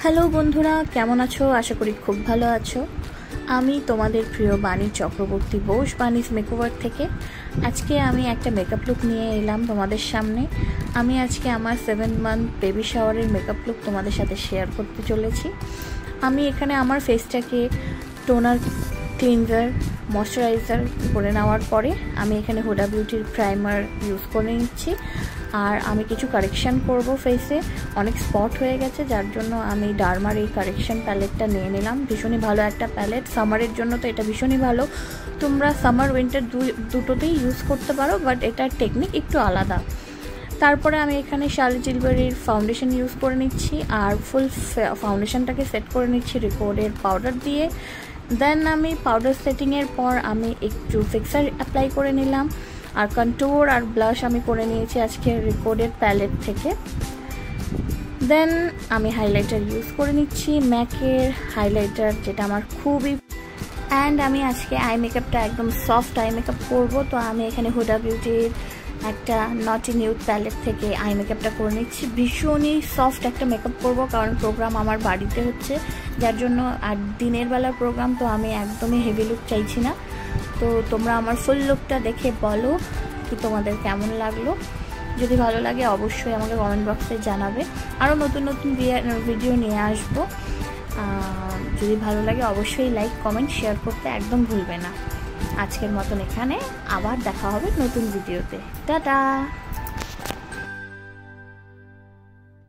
Hello বন্ধুরা, কেমন আছো? আশা করি খুব ভালো আছো। আমি তোমাদের প্রিয় বাণী চক্রবর্তী বোস, বাণীজ মেকওভার থেকে আজকে আমি একটা মেকআপ লুক নিয়ে এলাম তোমাদের সামনে। আমি আজকে আমার 7 মান্থ বেবি শাওয়ারের মেকআপ লুক তোমাদের সাথে শেয়ার করতে চলেছি। আমি এখানে আমার ফেসটাকে টোনার, ক্লিনজার, ময়শ্চারাইজার করে নেওয়ার পরে আমি এখানে হুডা বিউটির প্রাইমার ইউজ করে নিচ্ছি। আর আমি কিছু কারেকশান করব ফেসে, অনেক স্পট হয়ে গেছে, যার জন্য আমি ডার্মার এই কারেকশান প্যালেটটা নিয়ে নিলাম। ভীষণই ভালো একটা প্যালেট, সামারের জন্য তো এটা ভীষণই ভালো। তোমরা সামার উইন্টার দুটোতেই ইউজ করতে পারো, বাট এটার টেকনিক একটু আলাদা। তারপরে আমি এখানে শার্লি টিলবারির ফাউন্ডেশন ইউজ করে নিচ্ছি আর ফুল ফাউন্ডেশনটাকে সেট করে নিচ্ছি রিকোডের পাউডার দিয়ে। দেন আমি পাউডার সেটিংয়ের পর আমি একটু ফিক্সার অ্যাপ্লাই করে নিলাম, আর কন্ট্যুর আর ব্লাশ আমি করে নিয়েছি আজকে রিকোডের প্যালেট থেকে। দেন আমি হাইলাইটার ইউজ করে নিচ্ছি, ম্যাকের হাইলাইটার, যেটা আমার খুবই। অ্যান্ড আমি আজকে আই মেকআপটা একদম সফট আই মেকআপ করবো, তো আমি এখানে হুডা বিউটির একটা নটি নিউড প্যালেট থেকে আই মেকআপটা করে নিচ্ছি। ভীষণই সফট একটা মেকআপ করবো, কারণ প্রোগ্রাম আমার বাড়িতে হচ্ছে, যার জন্য আর দিনের বেলার প্রোগ্রাম, তো আমি একদমই হেভি লুক চাইছি না। তো তোমরা আমার ফুল লুকটা দেখে বলো কি তোমাদের কেমন লাগলো। যদি ভালো লাগে অবশ্যই আমাকে কমেন্ট বক্সে জানাবে। আরও নতুন নতুন ভিডিও নিয়ে আসবো। যদি ভালো লাগে অবশ্যই লাইক, কমেন্ট, শেয়ার করতে একদম ভুলবে না। আজকের মতন এখানে, আবার দেখা হবে নতুন ভিডিওতে। টাটা।